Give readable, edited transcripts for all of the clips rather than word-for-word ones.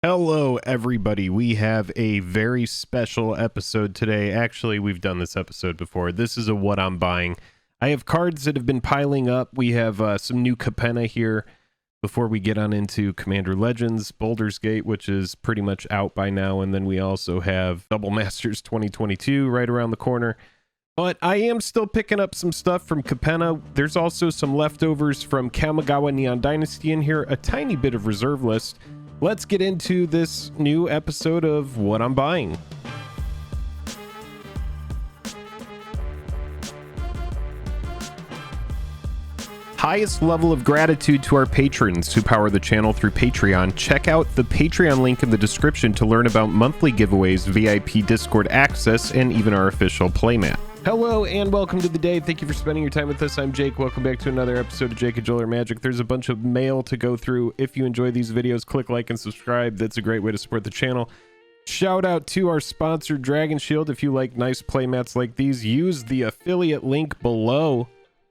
Hello everybody, we have a very special episode today. Actually, we've done this episode before. This is a what I'm buying. I have cards that have been piling up. We have some new Capenna here before we get on into Commander Legends, Baldur's Gate, which is pretty much out by now, and then we also have Double Masters 2022 right around the corner. But I am still picking up some stuff from Capenna. There's also some leftovers from Kamigawa Neon Dynasty in here, a tiny bit of reserve list. Let's get into this new episode of What I'm Buying. Highest level of gratitude to our patrons who power the channel through Patreon. Check out the Patreon link in the description to learn about monthly giveaways, VIP Discord access, and even our official playmat. Hello and welcome to the day. Thank you for spending your time with us. I'm Jake. Welcome back to another episode of Jake and Joel Are Magic. There's a bunch of mail to go through. If you enjoy these videos, click like and subscribe. That's a great way to support the channel. Shout out to our sponsor, Dragon Shield. If you like nice playmats like these, use the affiliate link below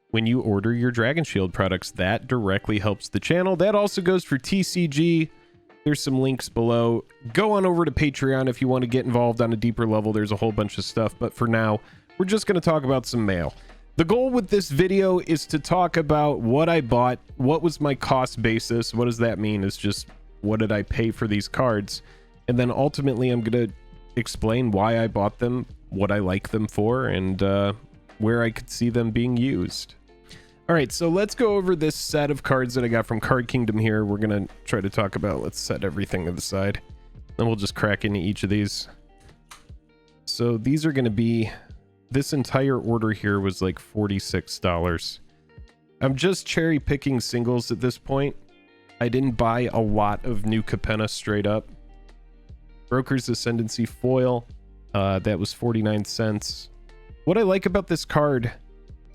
when you order your Dragon Shield products. That directly helps the channel. That also goes for TCG. There's some links below. Go on over to Patreon if you want to get involved on a deeper level. There's a whole bunch of stuff, but for now, we're just going to talk about some mail. The goal with this video is to talk about what I bought, what was my cost basis, what does that mean, is just what did I pay for these cards, and then ultimately I'm going to explain why I bought them, what I like them for, and where I could see them being used. Alright, so let's go over this set of cards that I got from Card Kingdom here. We're going to try to talk about, let's set everything to the side, then we'll just crack into each of these. So these are going to be... This entire order here was like $46. I'm just cherry picking singles at this point. I didn't buy a lot of new Capenna straight up. Broker's Ascendancy foil, that was 49 cents. What I like about this card,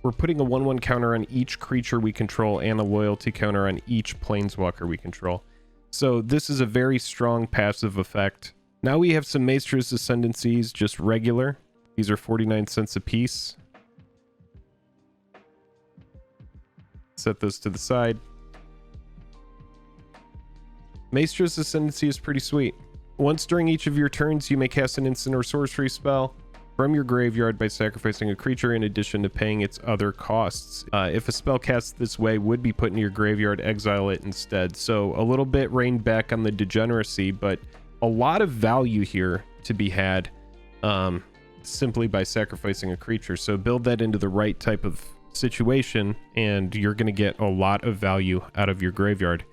we're putting a 1/1 counter on each creature we control and a loyalty counter on each planeswalker we control. So this is a very strong passive effect. Now we have some Maestro's Ascendancies, just regular. These are 49 cents a piece. Set those to the side. Maestro's Ascendancy is pretty sweet. Once during each of your turns, you may cast an instant or sorcery spell from your graveyard by sacrificing a creature in addition to paying its other costs. If a spell cast this way would be put in your graveyard, exile it instead. So a little bit reined back on the degeneracy, but a lot of value here to be had. Simply by sacrificing a creature. So build that into the right type of situation and you're going to get a lot of value out of your graveyard.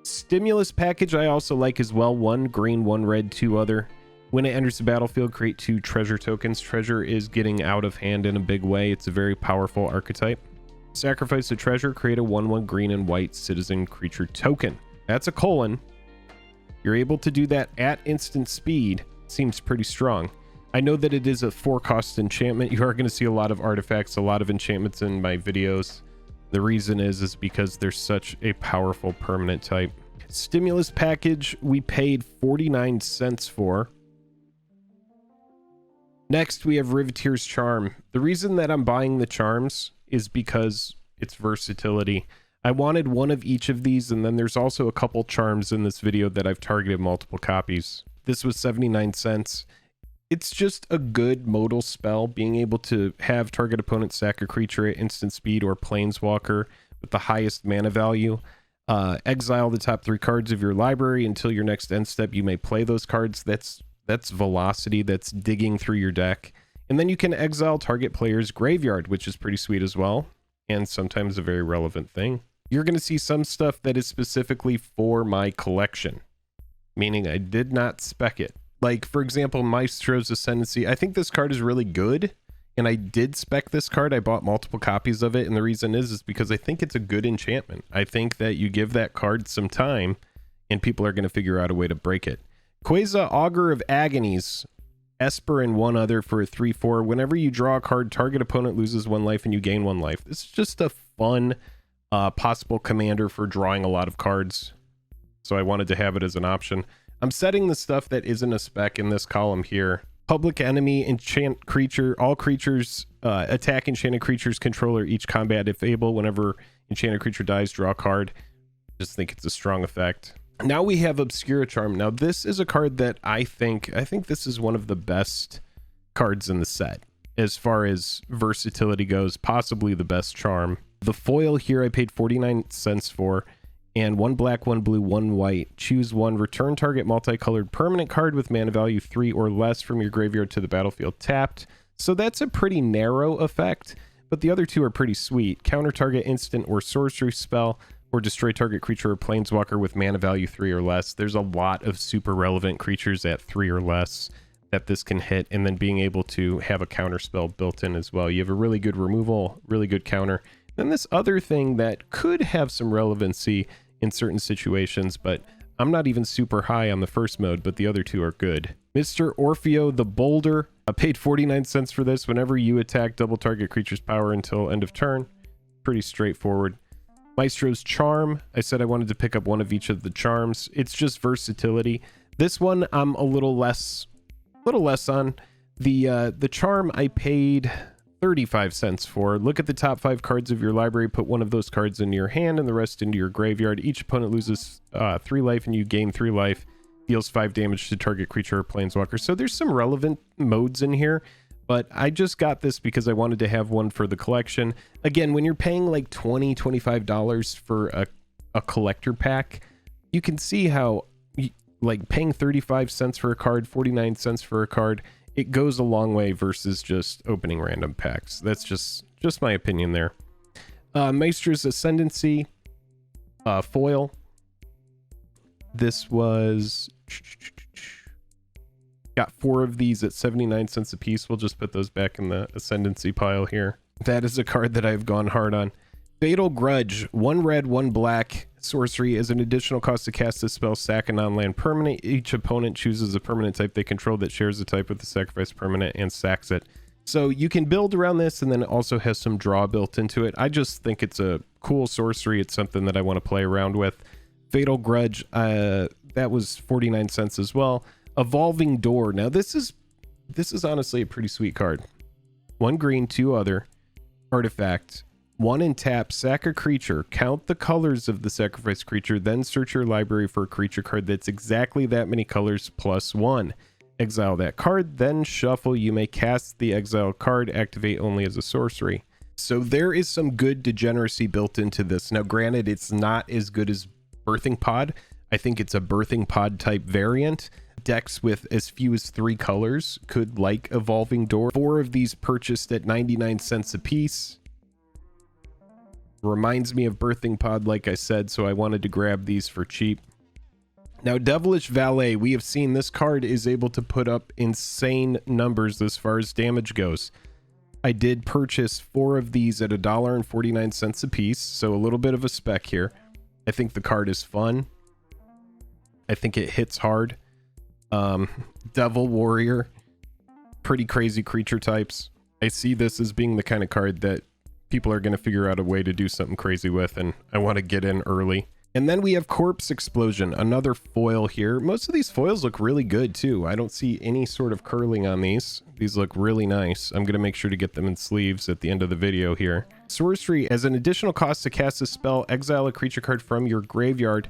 Stimulus package I also like as well. 1 green, 1 red, 2 other. When it enters the battlefield, create 2 treasure tokens. Treasure is getting out of hand in a big way. It's a very powerful archetype. Sacrifice a treasure, create a 1/1 green and white citizen creature token. That's a colon. You're able to do that at instant speed. Seems pretty strong. I know that it is a 4-cost enchantment. You are going to see a lot of artifacts, a lot of enchantments in my videos. The reason is because they're such a powerful permanent type. Stimulus package, we paid 49 cents for. Next, we have Riveteers Charm. The reason that I'm buying the charms is because it's versatility. I wanted one of each of these, and then there's also a couple charms in this video that I've targeted multiple copies. This was 79 cents. It's just a good modal spell, being able to have target opponent sack a creature at instant speed or planeswalker with the highest mana value. Exile the top 3 cards of your library until your next end step. You may play those cards. That's velocity, that's digging through your deck. And then you can exile target player's graveyard, which is pretty sweet as well, and sometimes a very relevant thing. You're going to see some stuff that is specifically for my collection, meaning I did not spec it. Like, for example, Maestro's Ascendancy. I think this card is really good, and I did spec this card. I bought multiple copies of it, and the reason is because I think it's a good enchantment. I think that you give that card some time, and people are going to figure out a way to break it. Quasar Augur of Agonies. Esper and 1 other for a 3/4. Whenever you draw a card, target opponent loses 1 life, and you gain 1 life. This is just a fun possible commander for drawing a lot of cards, so I wanted to have it as an option. I'm setting the stuff that isn't a spec in this column here. Public enemy, enchant creature. All creatures attack enchanted creatures controller each combat if able. Whenever enchanted creature dies, draw a card. Just think it's a strong effect. Now we have Obscura Charm. Now this is a card that I think this is one of the best cards in the set as far as versatility goes, possibly the best charm. The foil here I paid 49 cents for, and 1 black, 1 blue, 1 white. Choose one, return target multicolored permanent card with mana value 3 or less from your graveyard to the battlefield tapped. So that's a pretty narrow effect, but the other two are pretty sweet. Counter target instant or sorcery spell, or destroy target creature or planeswalker with mana value 3 or less. There's a lot of super relevant creatures at 3 or less that this can hit, and then being able to have a counter spell built in as well. You have a really good removal, really good counter. Then this other thing that could have some relevancy in certain situations, but I'm not even super high on the first mode, but the other two are good. Mr. Orfeo the Boulder. I paid 49 cents for this. Whenever you attack, double target creature's power until end of turn. Pretty straightforward. Maestro's Charm. I said I wanted to pick up one of each of the charms. It's just versatility. This one I'm a little less on. The charm I paid 35 cents for. Look at the top 5 cards of your library, put one of those cards into your hand and the rest into your graveyard. Each opponent loses 3 life and you gain 3 life. Deals 5 damage to target creature or planeswalker. So there's some relevant modes in here, but I just got this because I wanted to have one for the collection. Again, when you're paying like $20, $25 for a collector pack, you can see how like paying 35 cents for a card, 49 cents for a card, it goes a long way versus just opening random packs. That's just my opinion there. Maestro's Ascendancy foil. This was got 4 of these at 79 cents a piece. We'll just put those back in the Ascendancy pile here. That is a card that I've gone hard on. Fatal Grudge, 1 red, 1 black. Sorcery. As an additional cost to cast this spell, sack a non-land permanent. Each opponent chooses a permanent type they control that shares the type with the sacrifice permanent and sacks it. So you can build around this, and then it also has some draw built into it. I just think it's a cool sorcery. It's something that I want to play around with. Fatal Grudge, that was 49 cents as well. Evolving Door. Now this is honestly a pretty sweet card. 1 green, 2 other. Artifact. 1 in tap, sack a creature, count the colors of the sacrificed creature, then search your library for a creature card that's exactly that many colors plus 1. Exile that card, then shuffle. You may cast the exiled card, activate only as a sorcery. So there is some good degeneracy built into this. Now granted, it's not as good as Birthing Pod. I think it's a Birthing Pod type variant. Decks with as few as 3 colors could like Evolving Door. 4 of these purchased at 99 cents a piece. Reminds me of Birthing Pod, like I said, so I wanted to grab these for cheap. Now, Devilish Valet, we have seen this card is able to put up insane numbers as far as damage goes. I did purchase 4 of these at $1.49 a piece, so a little bit of a spec here. I think the card is fun. I think it hits hard. Devil Warrior, pretty crazy creature types. I see this as being the kind of card that people are going to figure out a way to do something crazy with, and I want to get in early. And then we have Corpse Explosion, another foil here. Most of these foils look really good too. I don't see any sort of curling on these. These look really nice. I'm going to make sure to get them in sleeves at the end of the video here. Sorcery. As an additional cost to cast a spell, exile a creature card from your graveyard.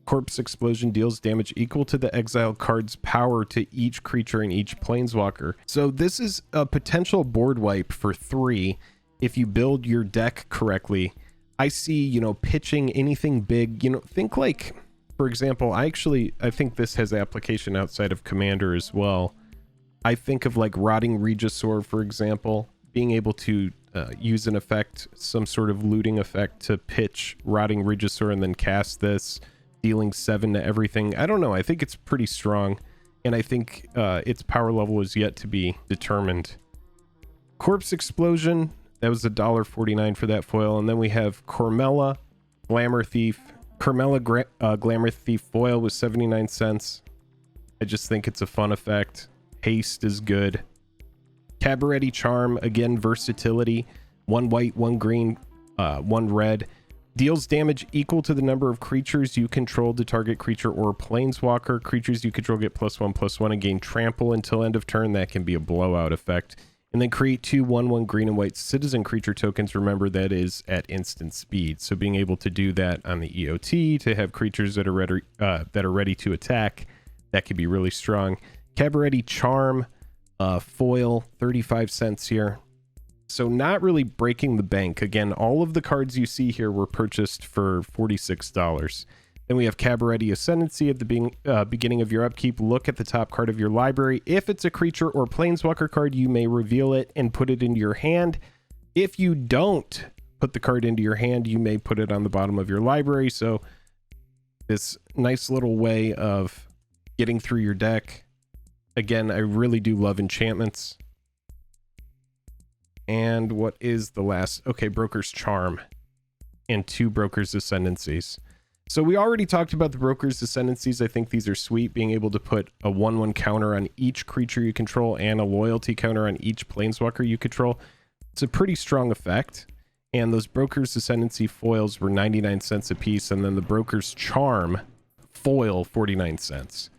Corpse Explosion deals damage equal to the exiled card's power to each creature and each planeswalker. So this is a potential board wipe for 3 if you build your deck correctly. I see, pitching anything big, think like, for example, I think this has application outside of Commander as well. I think of like Rotting Regisaur, for example, being able to use an effect, some sort of looting effect to pitch Rotting Regisaur and then cast this, dealing 7 to everything. I don't know. I think it's pretty strong, and I think its power level is yet to be determined. Corpse Explosion. That was $1.49 for that foil. And then we have Carmella, Glamour Thief. Carmella Glamour Thief foil was 79 cents. I just think it's a fun effect. Haste is good. Cabaretti Charm, again, versatility. 1 white, 1 green, 1 red. Deals damage equal to the number of creatures you control to target creature or planeswalker. Creatures you control get +1/+1 and gain trample until end of turn. That can be a blowout effect. And then create 2 1/1 green and white citizen creature tokens. Remember, that is at instant speed. So being able to do that on the EOT to have creatures that are ready to attack, that could be really strong. Cabaretti Charm, foil, 35 cents here. So not really breaking the bank. Again, all of the cards you see here were purchased for $46. Then we have Cabaretti Ascendancy at the beginning of your upkeep. Look at the top card of your library. If it's a creature or planeswalker card, you may reveal it and put it into your hand. If you don't put the card into your hand, you may put it on the bottom of your library. So this nice little way of getting through your deck. Again, I really do love enchantments. And what is the last? Okay, Broker's Charm and 2 Broker's Ascendancies. So we already talked about the Broker's Ascendancies. I think these are sweet, being able to put a 1/1 counter on each creature you control and a loyalty counter on each planeswalker you control. It's a pretty strong effect. And those Broker's Ascendancy foils were 99 cents a piece, and then the Broker's Charm foil 49 cents.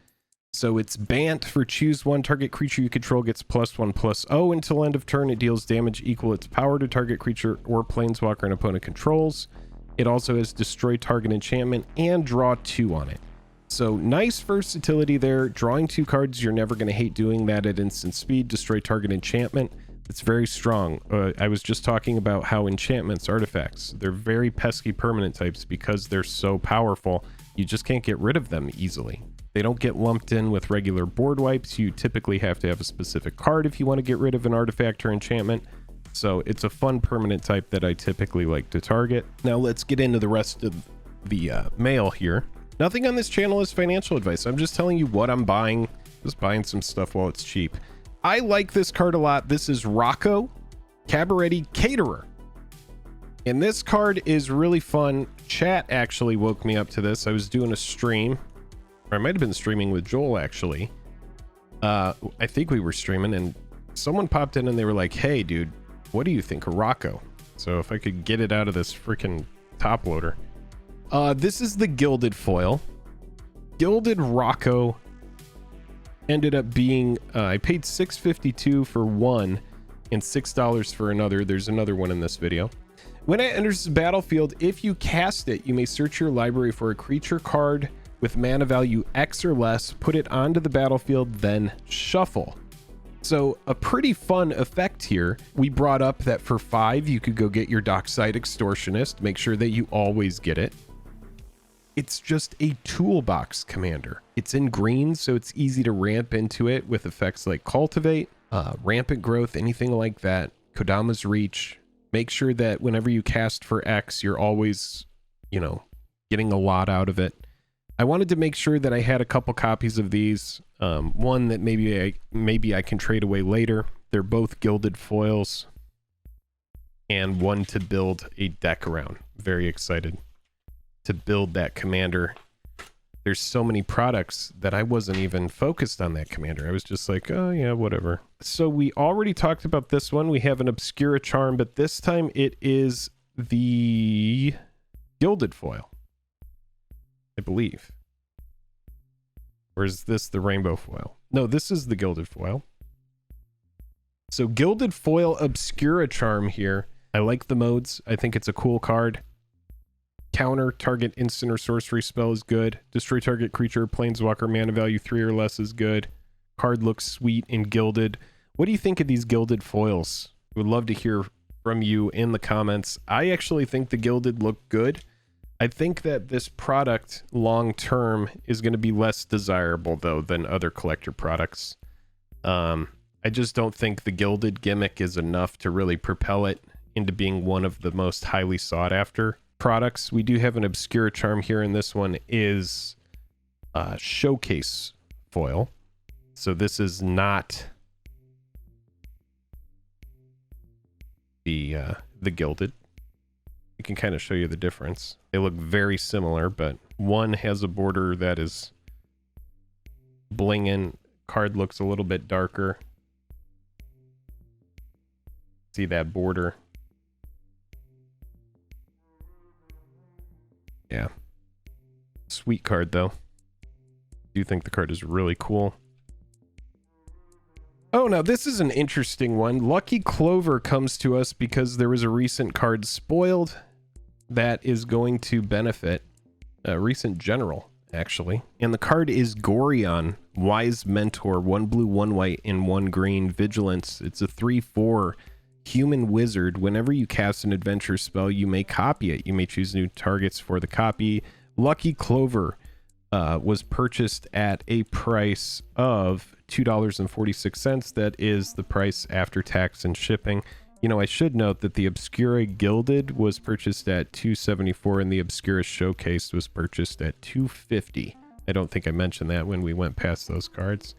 So it's Bant for choose 1 target creature you control gets +1/+0 until end of turn. It deals damage equal its power to target creature or planeswalker an opponent controls. It also has destroy target enchantment and draw 2 on it. So nice versatility there. Drawing 2 cards, you're never going to hate doing that at instant speed. Destroy target enchantment. It's very strong. I was just talking about how enchantments, artifacts, they're very pesky permanent types because they're so powerful. You just can't get rid of them easily. They don't get lumped in with regular board wipes. You typically have to have a specific card if you want to get rid of an artifact or enchantment. So it's a fun permanent type that I typically like to target. Now let's get into the rest of the mail here. Nothing on this channel is financial advice. I'm just telling you what I'm buying. Just buying some stuff while it's cheap. I like this card a lot. This is Rocco, Cabaretti Caterer. And this card is really fun. Chat actually woke me up to this. I was doing a stream, or I might have been streaming with Joel actually. I think we were streaming and someone popped in and they were like, hey dude, what do you think of Rocco? So if I could get it out of this freaking top loader. This is the gilded foil. Gilded Rocco ended up being, I paid $6.52 for one and $6 for another. There's another one in this video. When it enters the battlefield, if you cast it, you may search your library for a creature card with mana value X or less, put it onto the battlefield, then shuffle. So a pretty fun effect here. We brought up that for 5, you could go get your Dockside Extortionist. Make sure that you always get it. It's just a toolbox commander. It's in green, so it's easy to ramp into it with effects like Cultivate, Rampant Growth, anything like that. Kodama's Reach. Make sure that whenever you cast for X, you're always, you know, getting a lot out of it. I wanted to make sure that I had a couple copies of these. One that maybe I can trade away later. They're both gilded foils. And one to build a deck around. Very excited to build that commander. There's so many products that I wasn't even focused on that commander. I was just like, oh yeah, whatever. So we already talked about this one. We have an Obscura Charm, but this time it is the gilded foil, I believe. Or is this the rainbow foil? No, this is the gilded foil. So gilded foil Obscura Charm here. I like the modes. I think it's a cool card. Counter target instant or sorcery spell is good. Destroy target creature, planeswalker, mana value 3 or less is good. Card looks sweet and gilded. What do you think of these gilded foils? I would love to hear from you in the comments. I actually think the gilded look good. I think that this product long term is going to be less desirable though than other collector products. I just don't think the gilded gimmick is enough to really propel it into being one of the most highly sought after products. We do have an Obscura Charm here, and this one is showcase foil. So this is not the gilded. I can kind of show you the difference. They look very similar, but one has a border that is blinging. Card looks a little bit darker. See that border? Yeah. Sweet card though. I do think the card is really cool. Oh, now this is an interesting one. Lucky Clover comes to us because there was a recent card spoiled that is going to benefit a recent general, actually. And the card is Gorion, Wise Mentor, 1 blue, 1 white, and 1 green, Vigilance. It's a 3/4 human wizard. Whenever you cast an adventure spell, you may copy it. You may choose new targets for the copy. Lucky Clover was purchased at a price of $2.46. That is the price after tax and shipping. You know, I should note that the Obscura Gilded was purchased at $2.74 and the Obscura Showcased was purchased at $2.50. I don't think I mentioned that when we went past those cards.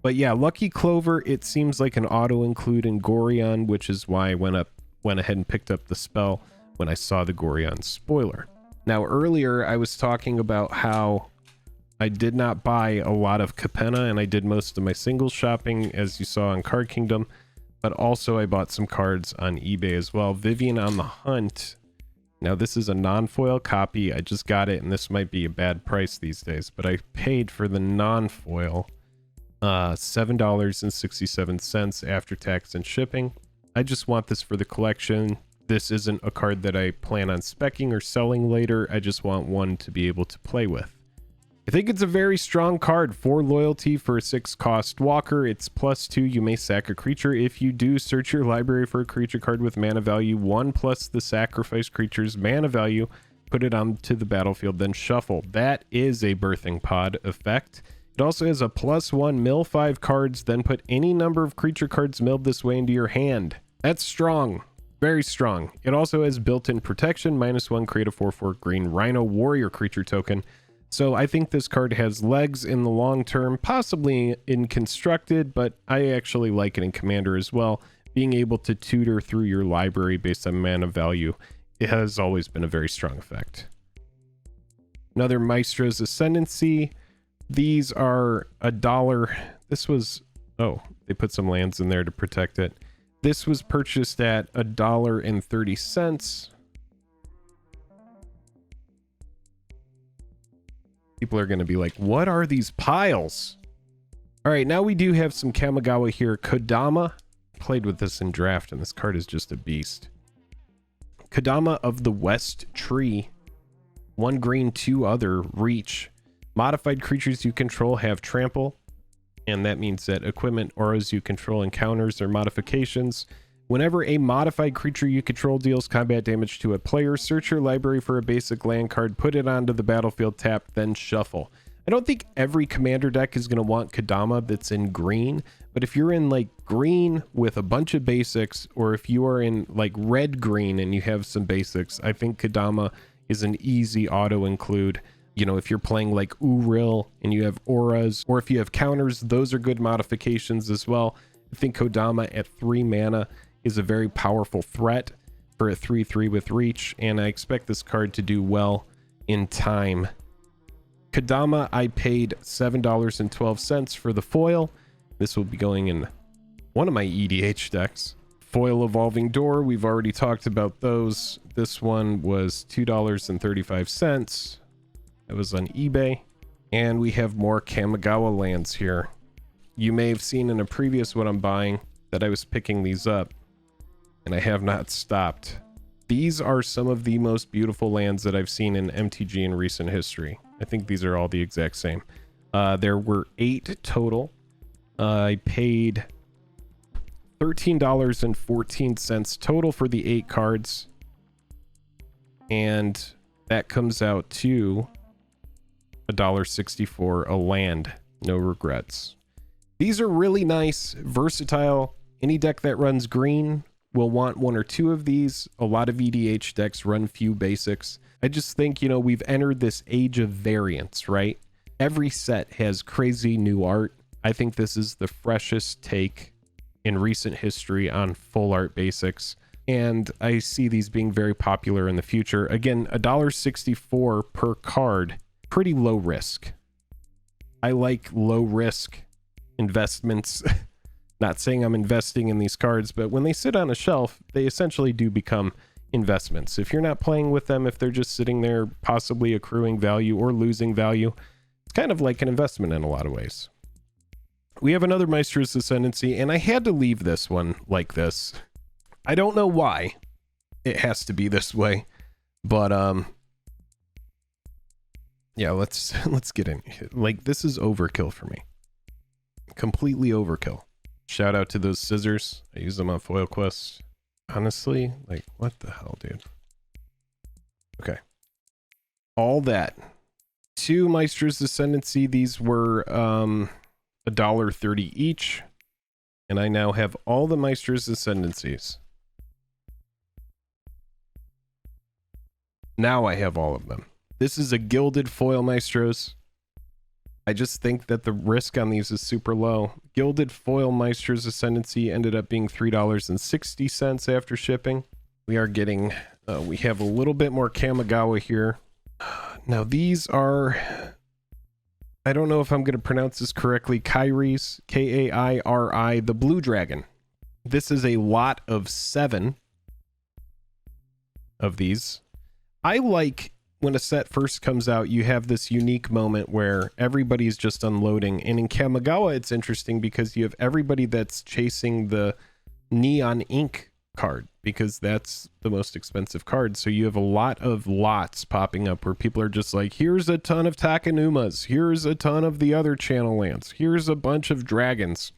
But yeah, Lucky Clover, it seems like an auto include in Gorion, which is why I went ahead and picked up the spell when I saw the Gorion spoiler. Now earlier I was talking about how I did not buy a lot of Capenna, and I did most of my singles shopping, as you saw on Card Kingdom, but also I bought some cards on eBay as well. Vivian on the Hunt. Now this is a non-foil copy. I just got it, and this might be a bad price these days, but I paid for the non-foil $7.67 after tax and shipping. I just want this for the collection. This isn't a card that I plan on speccing or selling later. I just want one to be able to play with. I think it's a very strong card. 4 loyalty for a 6 cost walker. It's +2. You may sack a creature. If you do, search your library for a creature card with mana value 1 plus the sacrifice creature's mana value. Put it onto the battlefield, then shuffle. That is a Birthing Pod effect. It also has a +1 mill 5 cards, then put any number of creature cards milled this way into your hand. That's strong. Very strong. It also has built-in protection, -1, create a 4/4 green Rhino Warrior creature token. So I think this card has legs in the long term, possibly in Constructed, but I actually like it in Commander as well. Being able to tutor through your library based on mana value, it has always been a very strong effect. Another Maestro's Ascendancy. These are $1. This was, oh, they put some lands in there to protect it. This was purchased at $1.30. People are going to be like, what are these piles? All right, now we do have some Kamigawa here. Kodama. Played with this in draft, and this card is just a beast. Kodama of the West Tree. 1 green, 2 other, reach. Modified creatures you control have trample, and that means that equipment, auras you control, encounters or modifications. Whenever a modified creature you control deals combat damage to a player, search your library for a basic land card, put it onto the battlefield, tap, then shuffle. I don't think every commander deck is going to want Kodama that's in green, but if you're in like green with a bunch of basics, or if you are in like red-green and you have some basics, I think Kodama is an easy auto include. You know, if you're playing like Uril and you have auras, or if you have counters, those are good modifications as well. I think Kodama at 3 mana is a very powerful threat for a 3/3 with reach, and I expect this card to do well in time. Kodama, I paid $7.12 for the foil. This will be going in one of my EDH decks. Foil Evolving Door, we've already talked about those. This one was $2.35. It was on eBay. And we have more Kamigawa lands here. You may have seen in a previous what I'm buying that I was picking these up, and I have not stopped. These are some of the most beautiful lands that I've seen in MTG in recent history. I think these are all the exact same. There were 8 total. I paid $13.14 total for the 8 cards, and that comes out to $1.64 a land. No regrets. These are really nice, versatile. Any deck that runs green will want 1 or 2 of these. A lot of EDH decks run few basics. I just think, you know, we've entered this age of variance, right? Every set has crazy new art. I think this is the freshest take in recent history on full art basics, and I see these being very popular in the future. Again, $1.64 per card, pretty low risk. I like low risk investments. Not saying I'm investing in these cards, but when they sit on a shelf, they essentially do become investments. If you're not playing with them, if they're just sitting there possibly accruing value or losing value, it's kind of like an investment in a lot of ways. We have another Maestro's Ascendancy, and I had to leave this one like this. I don't know why it has to be this way, but yeah, let's get in. Like, this is overkill for me. Completely overkill. Shout out to those scissors. I use them on foil quests. Honestly, like, what the hell, dude? Okay. All that. 2 Maestro's Ascendancy. These were $1.30 each. And I now have all the Maestro's Ascendancies. Now I have all of them. This is a gilded foil Maestros. I just think that the risk on these is super low. Gilded foil Maestro's Ascendancy ended up being $3.60 after shipping. We are getting, we have a little bit more Kamigawa here. Now these are, I don't know if I'm going to pronounce this correctly, Kairis, K-A-I-R-I, the Blue Dragon. This is a lot of 7 of these. I like when a set first comes out, you have this unique moment where everybody's just unloading. And in Kamigawa, it's interesting because you have everybody that's chasing the neon ink card because that's the most expensive card. So you have a lot of lots popping up where people are just like, here's a ton of Takanumas, here's a ton of the other channel lands, here's a bunch of dragons.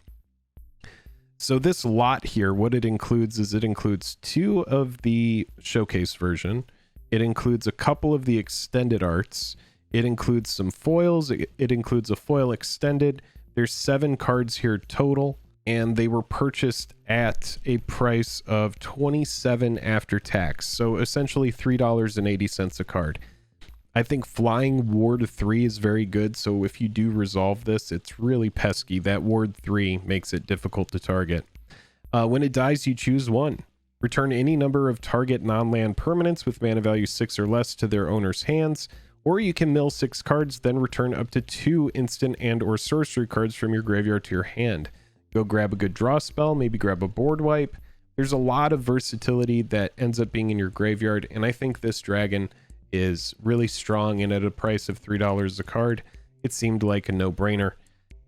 So this lot here, what it includes is it includes 2 of the showcase version. It includes a couple of the extended arts. It includes some foils. It includes a foil extended. There's 7 cards here total, and they were purchased at a price of $27 after tax. So essentially $3.80 a card. I think Flying Ward 3 is very good. So if you do resolve this, it's really pesky. That Ward 3 makes it difficult to target. When it dies, you choose 1. Return any number of target non-land permanents with mana value 6 or less to their owner's hands, or you can mill 6 cards, then return up to 2 instant and or sorcery cards from your graveyard to your hand. Go grab a good draw spell, maybe grab a board wipe. There's a lot of versatility that ends up being in your graveyard, and I think this dragon is really strong, and at a price of $3 a card, it seemed like a no-brainer.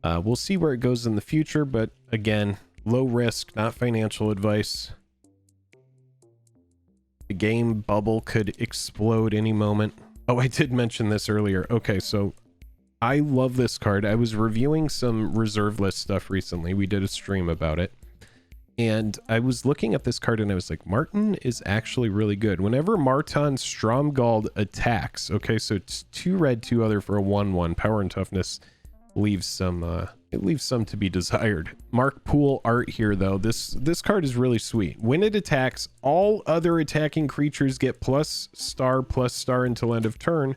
We'll see where it goes in the future, but again, low risk, not financial advice. The game bubble could explode any moment. Oh, I did mention this earlier. Okay, so I love this card. I was reviewing some reserve list stuff recently. We did a stream about it. And I was looking at this card and I was like, Martin is actually really good. Whenever Marton Stromgald attacks, okay, so it's 2 red, 2 other for a 1/1. Power and toughness leaves some it leaves some to be desired. Mark Poole art here though. This card is really sweet. When it attacks, all other attacking creatures get +* until end of turn,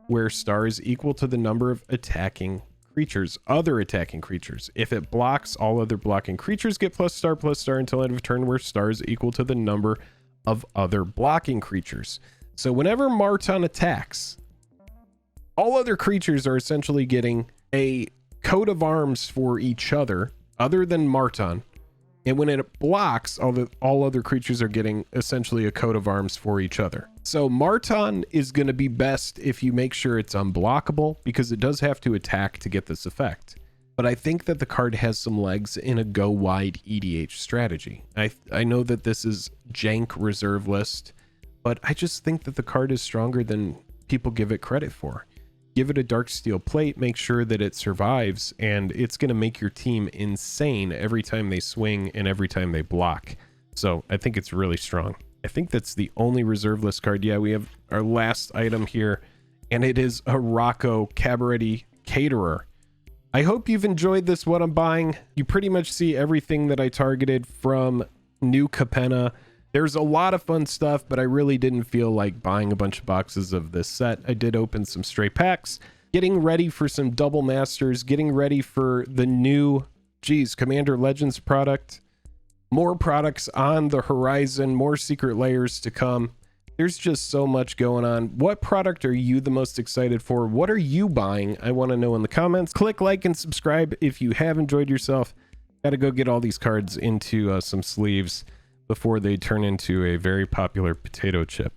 where star is equal to the number of attacking creatures, other attacking creatures. If it blocks, all other blocking creatures get +* until end of turn, where star is equal to the number of other blocking creatures. So whenever Marton attacks, all other creatures are essentially getting a coat of arms for each other than Marton, and when it blocks, all other creatures are getting essentially a coat of arms for each other. So Marton is going to be best if you make sure it's unblockable, because it does have to attack to get this effect. But I think that the card has some legs in a go wide EDH strategy. I know that this is jank reserve list, but I just think that the card is stronger than people give it credit for. Give it a dark steel plate, make sure that it survives, and it's going to make your team insane every time they swing and every time they block. So I think it's really strong. I think that's the only reserve list card. Yeah, we have our last item here, and it is a Rocco Cabaretti Caterer. I hope you've enjoyed this, what I'm buying. You pretty much see everything that I targeted from New Capenna. There's a lot of fun stuff, but I really didn't feel like buying a bunch of boxes of this set. I did open some stray packs, getting ready for some double masters, getting ready for the new, Commander Legends product. More products on the horizon, more secret layers to come. There's just so much going on. What product are you the most excited for? What are you buying? I want to know in the comments. Click like and subscribe if you have enjoyed yourself. Got to go get all these cards into some sleeves before they turn into a very popular potato chip.